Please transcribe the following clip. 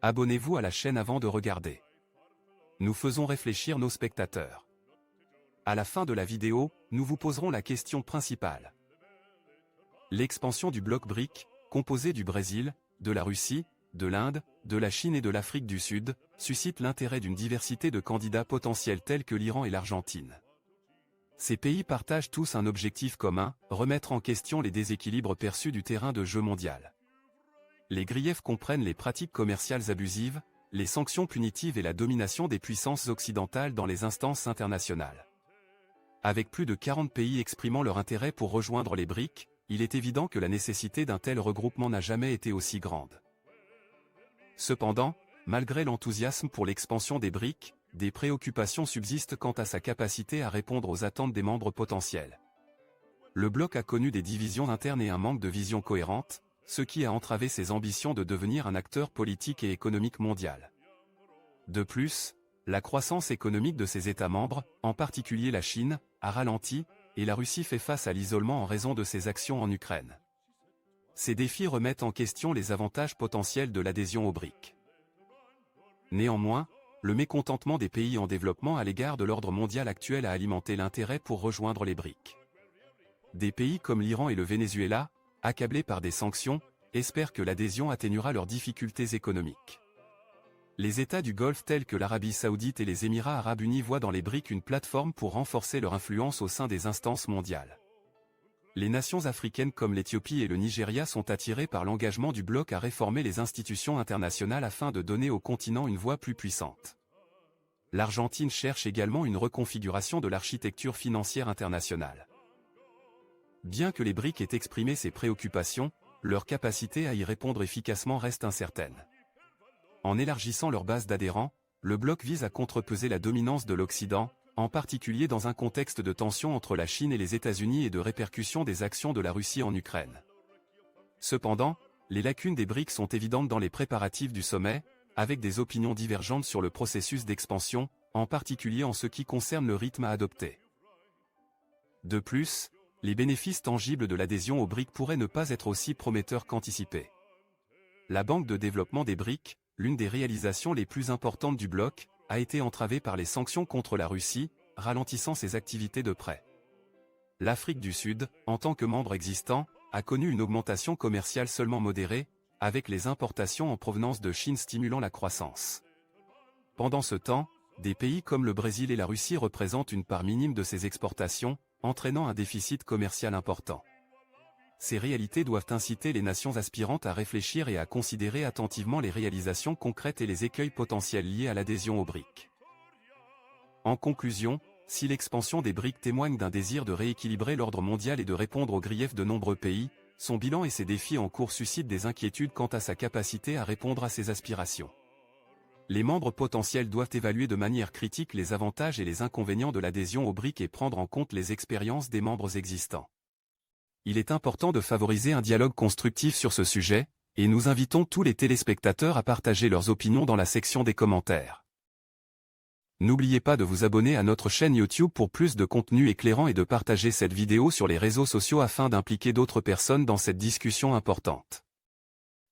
abonnez-vous à la chaîne avant de regarder. Nous faisons réfléchir nos spectateurs. À la fin de la vidéo, nous vous poserons la question principale. L'expansion du bloc BRIC, composé du Brésil, de la Russie, de l'Inde, de la Chine et de l'Afrique du Sud, suscite l'intérêt d'une diversité de candidats potentiels tels que l'Iran et l'Argentine. Ces pays partagent tous un objectif commun, remettre en question les déséquilibres perçus du terrain de jeu mondial. Les griefs comprennent les pratiques commerciales abusives, les sanctions punitives et la domination des puissances occidentales dans les instances internationales. Avec plus de 40 pays exprimant leur intérêt pour rejoindre les BRIC, il est évident que la nécessité d'un tel regroupement n'a jamais été aussi grande. Cependant, malgré l'enthousiasme pour l'expansion des BRIC, des préoccupations subsistent quant à sa capacité à répondre aux attentes des membres potentiels. Le bloc a connu des divisions internes et un manque de vision cohérente, ce qui a entravé ses ambitions de devenir un acteur politique et économique mondial. De plus, la croissance économique de ses États membres, en particulier la Chine, a ralenti, et la Russie fait face à l'isolement en raison de ses actions en Ukraine. Ces défis remettent en question les avantages potentiels de l'adhésion aux BRIC. Néanmoins, le mécontentement des pays en développement à l'égard de l'ordre mondial actuel a alimenté l'intérêt pour rejoindre les BRIC. Des pays comme l'Iran et le Venezuela, accablés par des sanctions, espèrent que l'adhésion atténuera leurs difficultés économiques. Les États du Golfe tels que l'Arabie Saoudite et les Émirats Arabes Unis voient dans les BRIC une plateforme pour renforcer leur influence au sein des instances mondiales. Les nations africaines comme l'Éthiopie et le Nigeria sont attirées par l'engagement du bloc à réformer les institutions internationales afin de donner au continent une voix plus puissante. L'Argentine cherche également une reconfiguration de l'architecture financière internationale. Bien que les BRIC aient exprimé ces préoccupations, leur capacité à y répondre efficacement reste incertaine. En élargissant leur base d'adhérents, le bloc vise à contrepeser la dominance de l'Occident, en particulier dans un contexte de tension entre la Chine et les États-Unis et de répercussion des actions de la Russie en Ukraine. Cependant, les lacunes des BRIC sont évidentes dans les préparatifs du sommet, avec des opinions divergentes sur le processus d'expansion, en particulier en ce qui concerne le rythme à adopter. De plus, les bénéfices tangibles de l'adhésion aux BRIC pourraient ne pas être aussi prometteurs qu'anticipés. La Banque de développement des BRIC, l'une des réalisations les plus importantes du bloc, a été entravée par les sanctions contre la Russie, ralentissant ses activités de prêt. L'Afrique du Sud, en tant que membre existant, a connu une augmentation commerciale seulement modérée, avec les importations en provenance de Chine stimulant la croissance. Pendant ce temps, des pays comme le Brésil et la Russie représentent une part minime de ces exportations, entraînant un déficit commercial important. Ces réalités doivent inciter les nations aspirantes à réfléchir et à considérer attentivement les réalisations concrètes et les écueils potentiels liés à l'adhésion aux BRIC. En conclusion, si l'expansion des BRIC témoigne d'un désir de rééquilibrer l'ordre mondial et de répondre aux griefs de nombreux pays, son bilan et ses défis en cours suscitent des inquiétudes quant à sa capacité à répondre à ses aspirations. Les membres potentiels doivent évaluer de manière critique les avantages et les inconvénients de l'adhésion aux BRIC et prendre en compte les expériences des membres existants. Il est important de favoriser un dialogue constructif sur ce sujet, et nous invitons tous les téléspectateurs à partager leurs opinions dans la section des commentaires. N'oubliez pas de vous abonner à notre chaîne YouTube pour plus de contenu éclairant et de partager cette vidéo sur les réseaux sociaux afin d'impliquer d'autres personnes dans cette discussion importante.